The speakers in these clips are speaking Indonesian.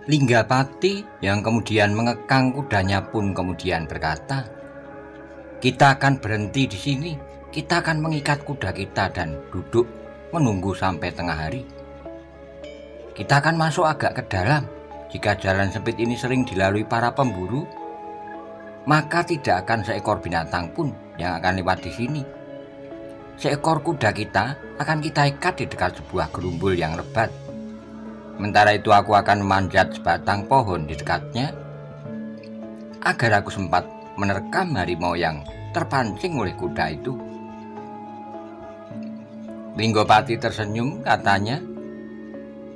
Linggapati yang kemudian mengekang kudanya pun kemudian berkata, "Kita akan berhenti di sini. Kita akan mengikat kuda kita dan duduk menunggu sampai tengah hari. Kita akan masuk agak ke dalam. Jika jalan sempit ini sering dilalui para pemburu, maka tidak akan seekor binatang pun yang akan lewat di sini. Seekor kuda kita akan kita ikat di dekat sebuah gerumbul yang lebat. Sementara itu aku akan memanjat sebatang pohon di dekatnya, agar aku sempat menerkam harimau yang terpancing oleh kuda itu." Linggopati tersenyum, katanya,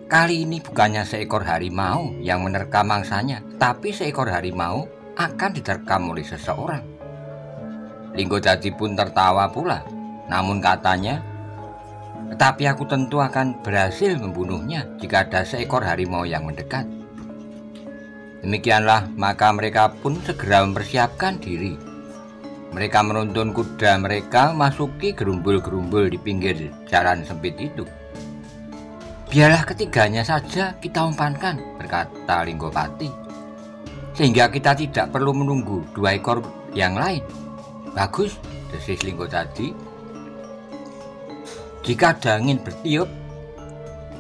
"Kali ini bukannya seekor harimau yang menerkam mangsanya, tapi seekor harimau akan diterkam oleh seseorang." Linggodadi pun tertawa pula, namun katanya, "Tetapi aku tentu akan berhasil membunuhnya jika ada seekor harimau yang mendekat." Demikianlah, maka mereka pun segera mempersiapkan diri. Mereka menuntun kuda mereka masuki gerumbul-gerumbul di pinggir jalan sempit itu. "Biarlah ketiganya saja kita umpankan," berkata Linggopati, "sehingga kita tidak perlu menunggu dua ekor yang lain." "Bagus," desis Linggodadi. "Jika ada angin bertiup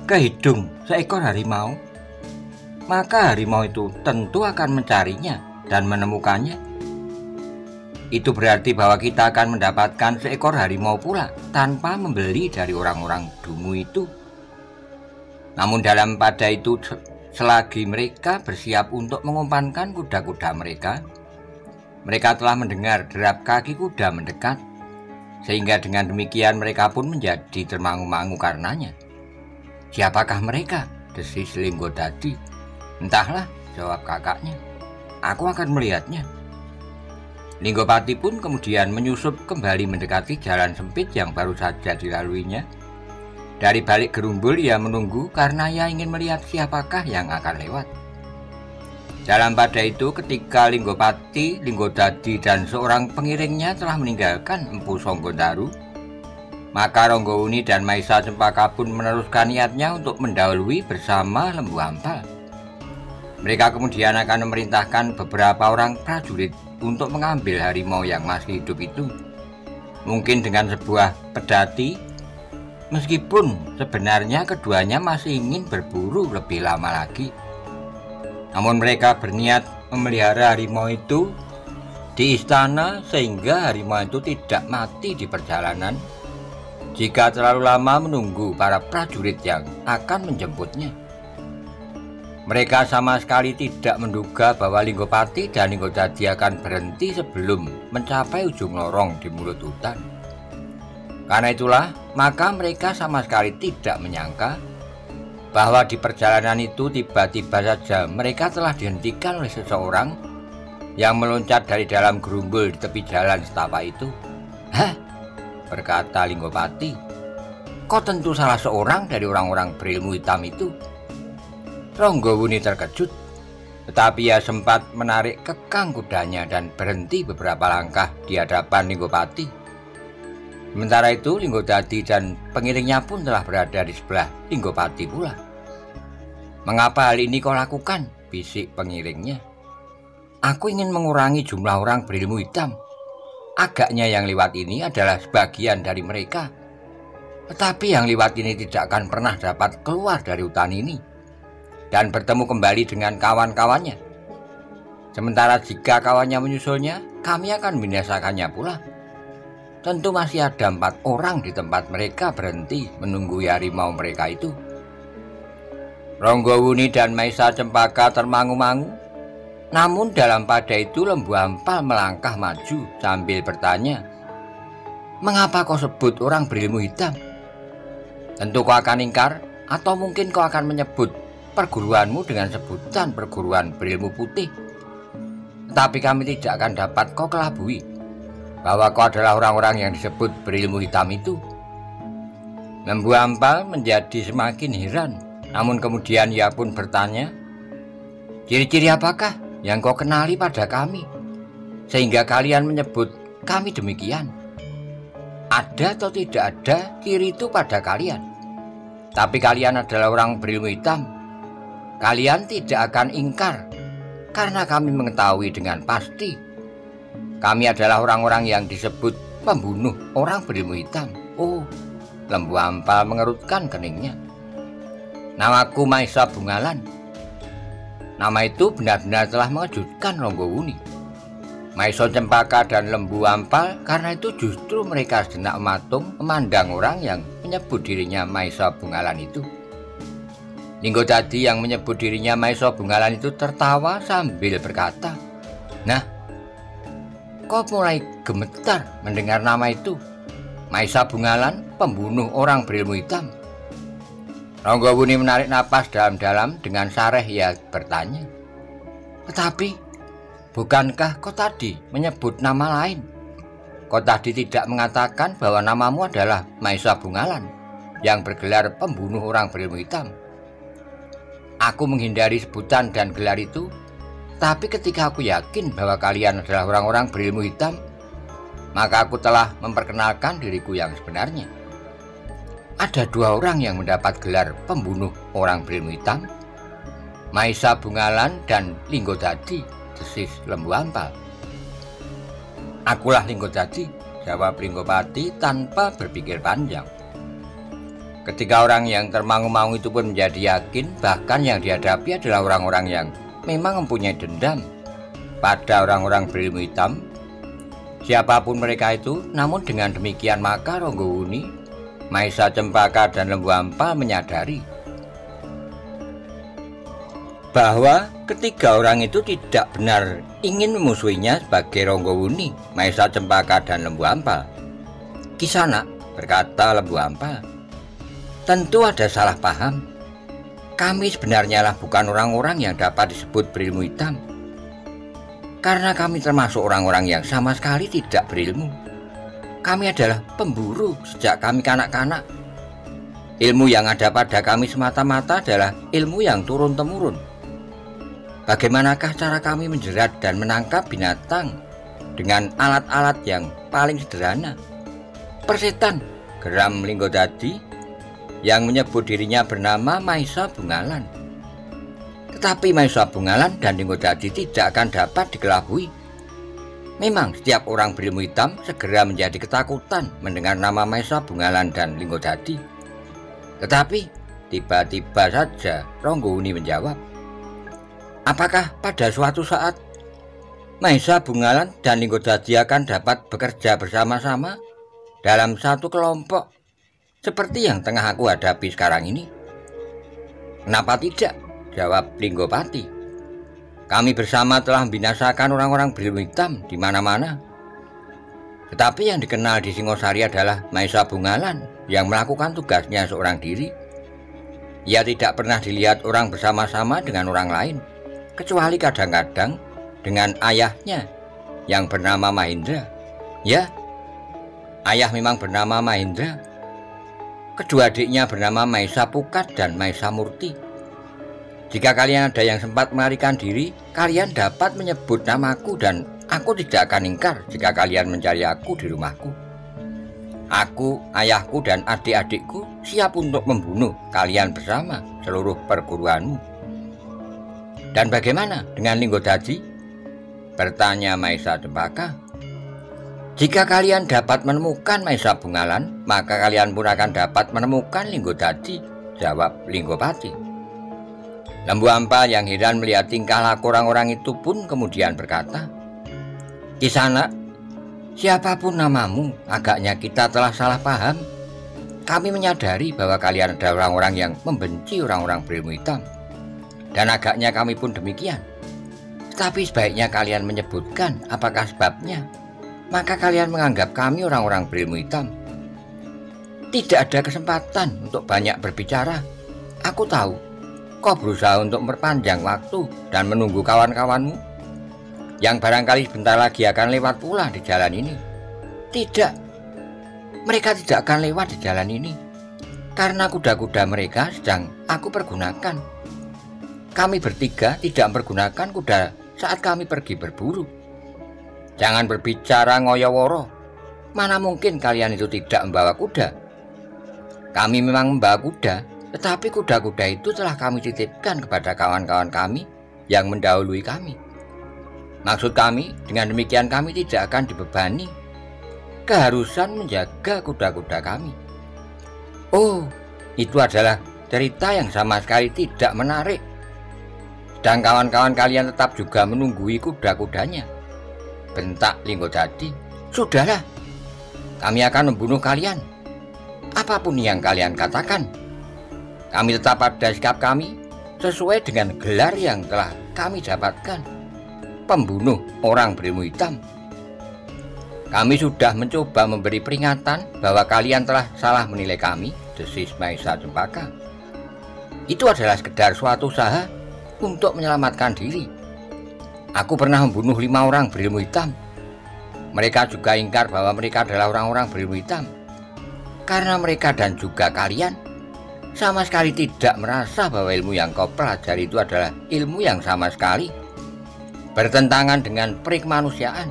ke hidung seekor harimau, maka harimau itu tentu akan mencarinya dan menemukannya. Itu berarti bahwa kita akan mendapatkan seekor harimau pula tanpa membeli dari orang-orang dungu itu. Namun dalam pada itu, selagi mereka bersiap untuk mengumpankan kuda-kuda mereka, mereka telah mendengar derap kaki kuda mendekat, sehingga dengan demikian mereka pun menjadi termangu-mangu karenanya." "Siapakah mereka?" desis Linggodadi. "Entahlah," jawab kakaknya, "aku akan melihatnya." Linggopati pun kemudian menyusup kembali mendekati jalan sempit yang baru saja dilaluinya. Dari balik gerumbul ia menunggu karena ia ingin melihat siapakah yang akan lewat. Dalam pada itu, ketika Linggopati, Linggodadi dan seorang pengiringnya telah meninggalkan Empu Sanggodaru, maka Ronggowuni dan Maisa Cempaka pun meneruskan niatnya untuk mendahului bersama Lembu Ampal. Mereka kemudian akan memerintahkan beberapa orang prajurit untuk mengambil harimau yang masih hidup itu, mungkin dengan sebuah pedati, meskipun sebenarnya keduanya masih ingin berburu lebih lama lagi. Namun mereka berniat memelihara harimau itu di istana sehingga harimau itu tidak mati di perjalanan jika terlalu lama menunggu para prajurit yang akan menjemputnya. Mereka sama sekali tidak menduga bahwa Linggopati dan Linggodadi akan berhenti sebelum mencapai ujung lorong di mulut hutan. Karena itulah, maka mereka sama sekali tidak menyangka bahwa di perjalanan itu tiba-tiba saja mereka telah dihentikan oleh seseorang yang meloncat dari dalam gerumbul di tepi jalan setapak itu. "Hah?" berkata Linggopati, "Kau tentu salah seorang dari orang-orang berilmu hitam itu." Ronggowuni terkejut, tetapi ia sempat menarik kekang kudanya dan berhenti beberapa langkah di hadapan Linggopati. Sementara itu Linggodadi dan pengiringnya pun telah berada di sebelah Linggopati pula. "Mengapa hal ini kau lakukan?" bisik pengiringnya. "Aku ingin mengurangi jumlah orang berilmu hitam. Agaknya yang lewat ini adalah sebagian dari mereka. Tetapi yang lewat ini tidak akan pernah dapat keluar dari hutan ini dan bertemu kembali dengan kawan-kawannya. Sementara jika kawannya menyusulnya, kami akan membinasakannya pula. Tentu masih ada 4 orang di tempat mereka berhenti menunggu harimau mereka itu." Ronggowuni dan Maisa Cempaka termangu-mangu. Namun dalam pada itu Lembu Ampal melangkah maju sambil bertanya, "Mengapa kau sebut orang berilmu hitam? Tentu kau akan ingkar, atau mungkin kau akan menyebut perguruanmu dengan sebutan perguruan berilmu putih. Tetapi kami tidak akan dapat kau kelabui bahwa kau adalah orang-orang yang disebut berilmu hitam itu." Lembu Ampal menjadi semakin heran, namun kemudian ia pun bertanya, "Ciri-ciri apakah yang kau kenali pada kami, sehingga kalian menyebut kami demikian? Ada atau tidak ada ciri itu pada kalian, tapi kalian adalah orang berilmu hitam. kalian tidak akan ingkar, karena kami mengetahui dengan pasti kami adalah orang-orang yang disebut pembunuh orang berilmu hitam. Oh, Lembu Ampal mengerutkan keningnya. Namaku Maisa Bungalan. Nama itu benar-benar telah mengejutkan Ronggowuni. Maisa Cempaka dan Lembu Ampal karena itu justru mereka sejenak mematung memandang orang yang menyebut dirinya Maisa Bungalan itu. Linggojati yang menyebut dirinya Maisa Bungalan itu tertawa sambil berkata, "Nah, kok mulai gemetar mendengar nama itu? Maisa Bungalan, pembunuh orang berilmu hitam." Ronggowuni menarik napas dalam-dalam dengan sareh ia bertanya, "Tetapi, bukankah kau tadi menyebut nama lain? Kau tadi tidak mengatakan bahwa namamu adalah Maisa Bungalan yang bergelar pembunuh orang berilmu hitam?" "Aku menghindari sebutan dan gelar itu, tapi ketika aku yakin bahwa kalian adalah orang-orang berilmu hitam, maka aku telah memperkenalkan diriku yang sebenarnya. Ada 2 orang yang mendapat gelar pembunuh orang berilmu hitam, Maisa Bungalan dan Linggojati," desis Lembu Ampal. "Akulah Linggojati," jawab Linggopati tanpa berpikir panjang. Ketika orang yang termangu-mangu itu pun menjadi yakin bahkan yang dihadapi adalah orang-orang yang memang mempunyai dendam pada orang-orang berilmu hitam, siapapun mereka itu. Namun dengan demikian maka Ronggowuni, Maisa Cempaka dan Lembu Ampal menyadari bahwa ketiga orang itu tidak benar ingin memusuhinya sebagai Ronggowuni, Maisa Cempaka dan Lembu Ampal. "Kisanak," berkata Lembu Ampal, "tentu ada salah paham. Kami sebenarnya lah bukan orang-orang yang dapat disebut berilmu hitam, karena kami termasuk orang-orang yang sama sekali tidak berilmu. Kami adalah pemburu sejak kami kanak-kanak. Ilmu yang ada pada kami semata-mata adalah ilmu yang turun-temurun. Bagaimanakah cara kami menjerat dan menangkap binatang dengan alat-alat yang paling sederhana?" "Persetan," geram Linggojati yang menyebut dirinya bernama Maisa Bungalan. Tetapi Maisa Bungalan dan Linggojati tidak akan dapat dikelabui. Memang setiap orang berilmu hitam segera menjadi ketakutan mendengar nama Maisa Bungalan dan Linggojati. Tetapi tiba-tiba saja Ronggowuni menjawab, "Apakah pada suatu saat Maisa Bungalan dan Linggojati akan dapat bekerja bersama-sama dalam satu kelompok seperti yang tengah aku hadapi sekarang ini?" "Kenapa tidak?" jawab Linggopati. "Kami bersama telah membinasakan orang-orang berilmu hitam di mana-mana. Tetapi yang dikenal di Singosari adalah Maisa Bungalan yang melakukan tugasnya seorang diri. Ia tidak pernah dilihat orang bersama-sama dengan orang lain, kecuali kadang-kadang dengan ayahnya yang bernama Mahendra. Ya, ayah memang bernama Mahendra. Kedua adiknya bernama Maisa Pukat dan Maisa Murti. Jika kalian ada yang sempat melarikan diri, kalian dapat menyebut namaku dan aku tidak akan ingkar jika kalian mencari aku di rumahku. Aku, ayahku, dan adik-adikku siap untuk membunuh kalian bersama seluruh perguruanmu." "Dan bagaimana dengan Linggojati?" bertanya Maisa Cempaka. "Jika kalian dapat menemukan Maisa Bungalan, maka kalian pun akan dapat menemukan Linggojati," jawab Linggopati. Lembu Ampal yang heran melihat tingkah laku orang-orang itu pun kemudian berkata, "Kisanak, siapapun namamu, agaknya kita telah salah paham. Kami menyadari bahwa kalian adalah orang-orang yang membenci orang-orang berilmu hitam, dan agaknya kami pun demikian. Tetapi sebaiknya kalian menyebutkan apakah sebabnya, maka kalian menganggap kami orang-orang berilmu hitam. Tidak ada kesempatan untuk banyak berbicara. Aku tahu kau berusaha untuk memperpanjang waktu dan menunggu kawan-kawanmu yang barangkali sebentar lagi akan lewat pula di jalan ini. Tidak, mereka tidak akan lewat di jalan ini, karena kuda-kuda mereka sedang aku pergunakan. Kami bertiga tidak mempergunakan kuda saat kami pergi berburu. Jangan berbicara ngoyo-woro. Mana mungkin kalian itu tidak membawa kuda? Kami memang membawa kuda, Tetapi kuda-kuda itu telah kami titipkan kepada kawan-kawan kami yang mendahului kami. Maksud kami, dengan demikian kami tidak akan dibebani keharusan menjaga kuda-kuda kami. Oh, itu adalah cerita yang sama sekali tidak menarik. Dan kawan-kawan kalian tetap juga menunggui kuda-kudanya, bentak Lingodadi. Sudahlah, kami akan membunuh kalian. Apapun yang kalian katakan, kami tetap pada sikap kami sesuai dengan gelar yang telah kami dapatkan, pembunuh orang berilmu hitam. Kami sudah mencoba memberi peringatan bahwa kalian telah salah menilai kami, desis Maesa Cempaka. Itu adalah sekedar suatu usaha untuk menyelamatkan diri. Aku pernah membunuh 5 orang berilmu hitam. Mereka juga ingkar bahwa mereka adalah orang-orang berilmu hitam. Karena mereka dan juga kalian sama sekali tidak merasa bahwa ilmu yang kau pelajari itu adalah ilmu yang sama sekali bertentangan dengan perikemanusiaan.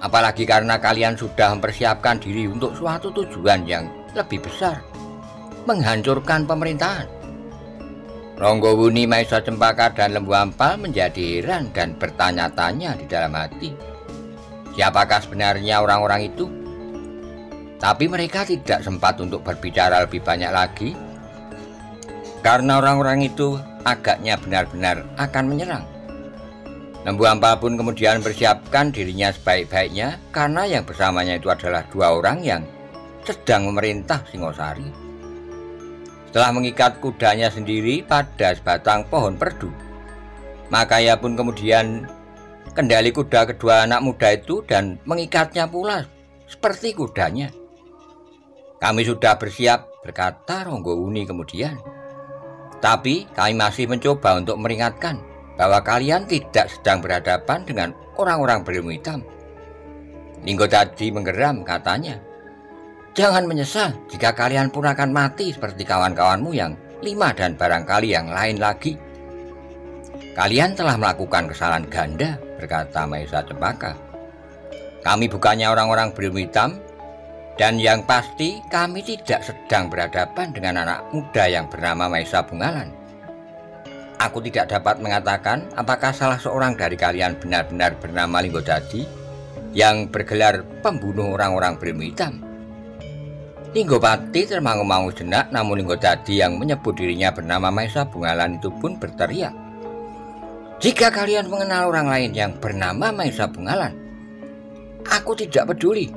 Apalagi karena kalian sudah mempersiapkan diri untuk suatu tujuan yang lebih besar, menghancurkan pemerintahan. Ronggowuni, Maesa Cempaka, dan Lembu Ampal menjadi heran dan bertanya-tanya di dalam hati, siapakah sebenarnya orang-orang itu? Tapi mereka tidak sempat untuk berbicara lebih banyak lagi, karena orang-orang itu agaknya benar-benar akan menyerang. Lembu Ampal pun kemudian bersiapkan dirinya sebaik-baiknya, karena yang bersamanya itu adalah 2 orang yang sedang memerintah Singosari. Setelah mengikat kudanya sendiri pada sebatang pohon perdu, maka ia pun kemudian kendali kuda kedua anak muda itu dan mengikatnya pula seperti kudanya. Kami sudah bersiap, berkata Ronggowuni kemudian. Tapi kami masih mencoba untuk meringatkan bahwa kalian tidak sedang berhadapan dengan orang-orang berilmu hitam. Lingodadi menggeram, katanya. Jangan menyesal jika kalian pun akan mati seperti kawan-kawanmu yang 5 dan barangkali yang lain lagi. Kalian telah melakukan kesalahan ganda, berkata Maesa Cempaka. Kami bukannya orang-orang berilmu hitam, dan yang pasti kami tidak sedang berhadapan dengan anak muda yang bernama Maesa Bungalan. Aku tidak dapat mengatakan apakah salah seorang dari kalian benar-benar bernama Lingodadi yang bergelar pembunuh orang-orang berilmu hitam. Linggopati termangu-mangu sejenak, namun Lingodadi yang menyebut dirinya bernama Maesa Bungalan itu pun berteriak, jika kalian mengenal orang lain yang bernama Maesa Bungalan, aku tidak peduli.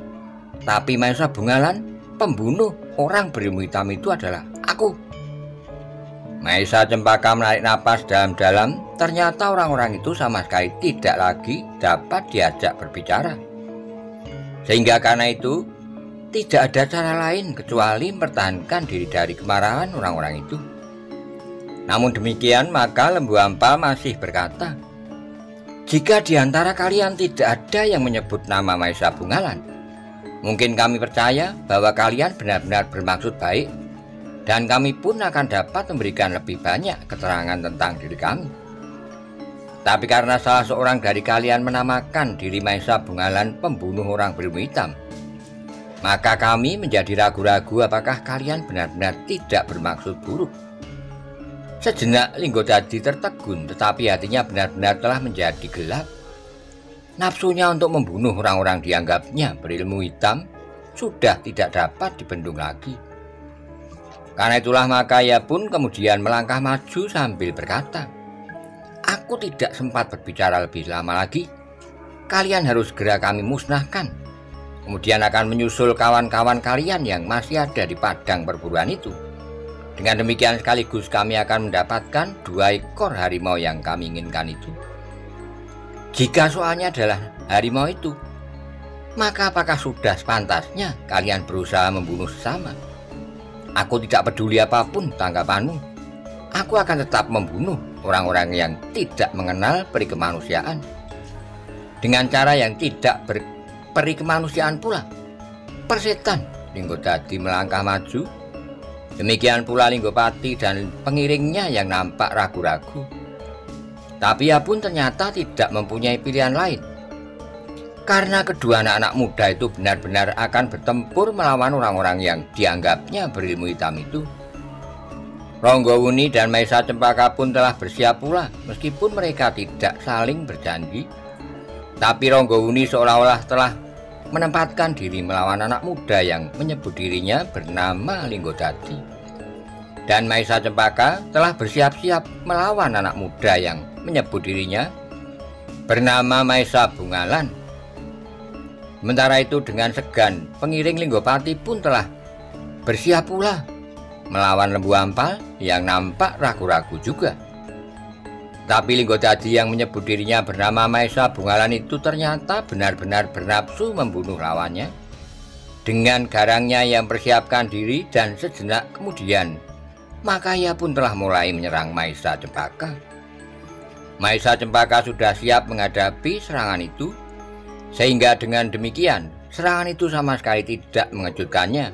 Tapi Maesa Bungalan, pembunuh orang berilmu hitam itu adalah aku. Maesa Cempaka menarik napas dalam-dalam. Ternyata orang-orang itu sama sekali tidak lagi dapat diajak berbicara. Sehingga karena itu tidak ada cara lain kecuali mempertahankan diri dari kemarahan orang-orang itu. Namun demikian, maka Lembu Ampal masih berkata, jika di antara kalian tidak ada yang menyebut nama Maesa Bungalan, mungkin kami percaya bahwa kalian benar-benar bermaksud baik, dan kami pun akan dapat memberikan lebih banyak keterangan tentang diri kami. Tapi karena salah seorang dari kalian menamakan diri Maesa Bungalan pembunuh orang berilmu hitam, maka kami menjadi ragu-ragu apakah kalian benar-benar tidak bermaksud buruk. Sejenak Lingodadi tertegun, tetapi hatinya benar-benar telah menjadi gelap. Nafsunya untuk membunuh orang-orang dianggapnya berilmu hitam sudah tidak dapat dibendung lagi. Karena itulah maka ia pun kemudian melangkah maju sambil berkata, aku tidak sempat berbicara lebih lama lagi. Kalian harus segera kami musnahkan. Kemudian akan menyusul kawan-kawan kalian yang masih ada di padang perburuan itu. Dengan demikian sekaligus kami akan mendapatkan 2 ekor harimau yang kami inginkan itu. Jika soalnya adalah harimau itu, maka apakah sudah sepantasnya kalian berusaha membunuh sesama? Aku tidak peduli apapun tanggapanmu. Aku akan tetap membunuh orang-orang yang tidak mengenal peri kemanusiaan, dengan cara yang tidak peri kemanusiaan pula. Persetan. Lingodadi melangkah maju. Demikian pula Linggopati dan pengiringnya yang nampak ragu-ragu. Tapi ia pun ternyata tidak mempunyai pilihan lain, karena kedua anak-anak muda itu benar-benar akan bertempur melawan orang-orang yang dianggapnya berilmu hitam itu. Ranggawuni dan Maesa Cempaka pun telah bersiap pula, meskipun mereka tidak saling berjanji. Tapi Ranggawuni seolah-olah telah menempatkan diri melawan anak muda yang menyebut dirinya bernama Lingodadi. Dan Maesa Cempaka telah bersiap-siap melawan anak muda yang menyebut dirinya bernama Maesa Bungalan. Sementara itu dengan segan, pengiring Linggopati pun telah bersiap pula melawan Lembu Ampal yang nampak ragu-ragu juga. Tapi Lingodadi yang menyebut dirinya bernama Maesa Bungalan itu ternyata benar-benar bernafsu membunuh lawannya. Dengan garangnya yang persiapkan diri, dan sejenak kemudian maka ia pun telah mulai menyerang Maesa Cempaka. Maesa Cempaka sudah siap menghadapi serangan itu, sehingga dengan demikian serangan itu sama sekali tidak mengejutkannya.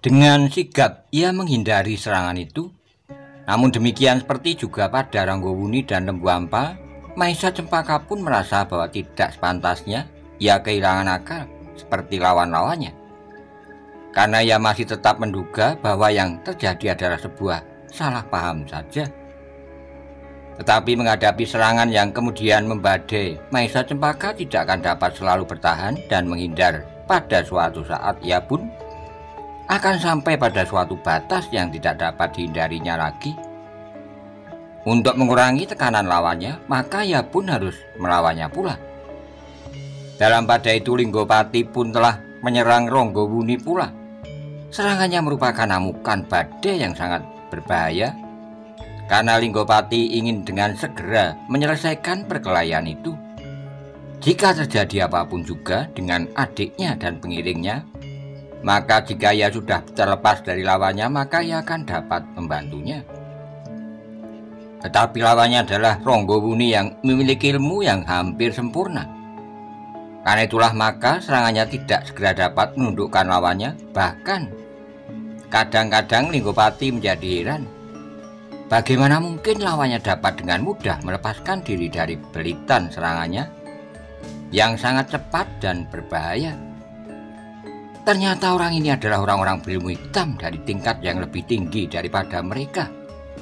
Dengan sigap ia menghindari serangan itu. Namun demikian seperti juga pada Ranggawuni dan Lembu Ampal, Maesa Cempaka pun merasa bahwa tidak sepantasnya ia kehilangan akal seperti lawan-lawannya. Karena ia masih tetap menduga bahwa yang terjadi adalah sebuah salah paham saja. Tetapi menghadapi serangan yang kemudian membadai, Maesa Cempaka tidak akan dapat selalu bertahan dan menghindar. Pada suatu saat ia pun akan sampai pada suatu batas yang tidak dapat dihindarinya lagi. Untuk mengurangi tekanan lawannya, maka ia pun harus melawannya pula. Dalam pada itu Linggopati pun telah menyerang Ranggawuni pula. Serangannya merupakan amukan badai yang sangat berbahaya, karena Linggopati ingin dengan segera menyelesaikan perkelahian itu. Jika terjadi apapun juga dengan adiknya dan pengiringnya, maka jika ia sudah terlepas dari lawannya, maka ia akan dapat membantunya. Tetapi lawannya adalah Ranggawuni yang memiliki ilmu yang hampir sempurna. Karena itulah maka serangannya tidak segera dapat menundukkan lawannya. Bahkan kadang-kadang Linggopati menjadi heran, bagaimana mungkin lawannya dapat dengan mudah melepaskan diri dari belitan serangannya yang sangat cepat dan berbahaya. Ternyata orang ini adalah orang-orang berilmu hitam dari tingkat yang lebih tinggi daripada mereka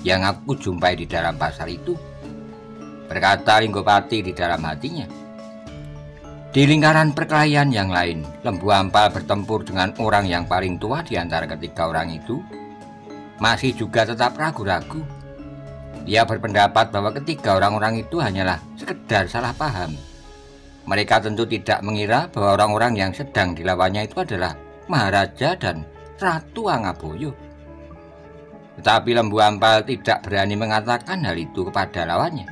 yang aku jumpai di dalam pasar itu, berkata Linggopati di dalam hatinya. Di lingkaran perkelahian yang lain, Lembu Ampal bertempur dengan orang yang paling tua di antara ketiga orang itu, masih juga tetap ragu-ragu. Ia berpendapat bahwa ketiga orang-orang itu hanyalah sekedar salah paham. Mereka tentu tidak mengira bahwa orang-orang yang sedang dilawannya itu adalah Maharaja dan Ratu Angaboyo. Tetapi Lembu Ampal tidak berani mengatakan hal itu kepada lawannya,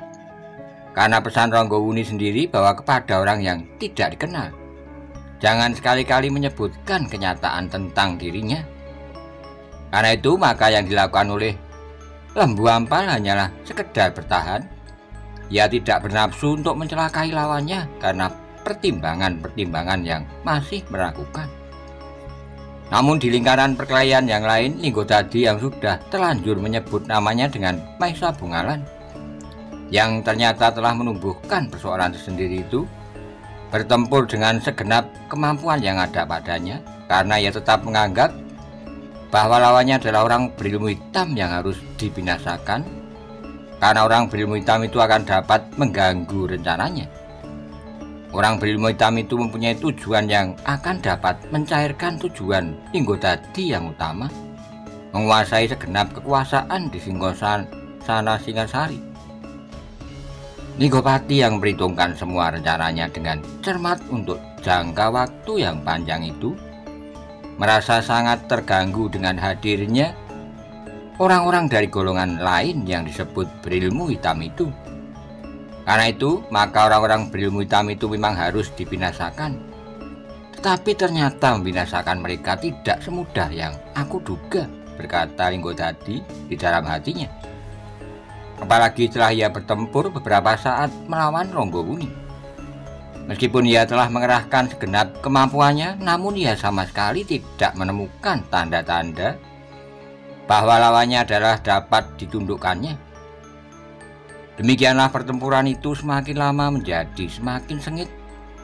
karena pesan Ranggawuni sendiri bahwa kepada orang yang tidak dikenal jangan sekali-kali menyebutkan kenyataan tentang dirinya. Karena itu maka yang dilakukan oleh Lembu Ampal hanyalah sekedar bertahan. Ia tidak bernafsu untuk mencelakai lawannya karena pertimbangan-pertimbangan yang masih meragukan. Namun di lingkaran perkelahian yang lain, Lingodadi yang sudah terlanjur menyebut namanya dengan Maesa Bungalan, yang ternyata telah menumbuhkan persoalan tersendiri itu, bertempur dengan segenap kemampuan yang ada padanya, karena ia tetap menganggap bahwa lawannya adalah orang berilmu hitam yang harus dibinasakan, karena orang berilmu hitam itu akan dapat mengganggu rencananya. Orang berilmu hitam itu mempunyai tujuan yang akan dapat mencairkan tujuan Lingodadi yang utama, menguasai segenap kekuasaan di Singgasana Singasari. Linggopati yang memperhitungkan semua rencananya dengan cermat untuk jangka waktu yang panjang itu, merasa sangat terganggu dengan hadirnya orang-orang dari golongan lain yang disebut berilmu hitam itu. Karena itu, maka orang-orang berilmu hitam itu memang harus dibinasakan. Tetapi ternyata membinasakan mereka tidak semudah yang aku duga, berkata Lingodadi di dalam hatinya. Apalagi setelah ia bertempur beberapa saat melawan Ranggawuni. Meskipun ia telah mengerahkan segenap kemampuannya, namun ia sama sekali tidak menemukan tanda-tanda bahwa lawannya adalah dapat ditundukkannya. Demikianlah pertempuran itu semakin lama menjadi semakin sengit.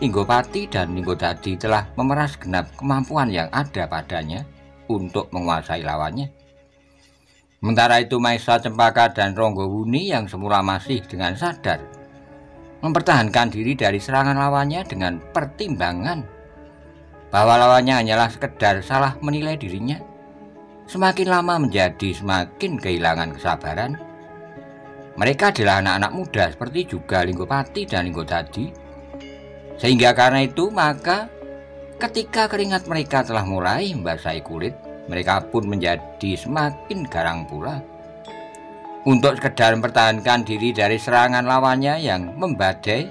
Linggopati dan Lingodadi telah memeras genap kemampuan yang ada padanya untuk menguasai lawannya. Sementara itu Maesa, Cempaka, dan Ronggowuni yang semula masih dengan sadar mempertahankan diri dari serangan lawannya dengan pertimbangan bahwa lawannya hanyalah sekedar salah menilai dirinya, semakin lama menjadi semakin kehilangan kesabaran. Mereka adalah anak-anak muda seperti juga Linggopati dan Linggotadi, sehingga karena itu maka ketika keringat mereka telah mulai membasahi kulit, mereka pun menjadi semakin garang pula. Untuk sekedar mempertahankan diri dari serangan lawannya yang membadai,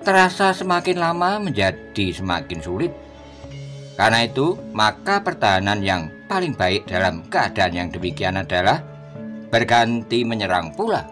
terasa semakin lama menjadi semakin sulit. Karena itu, maka pertahanan yang paling baik dalam keadaan yang demikian adalah berganti menyerang pula.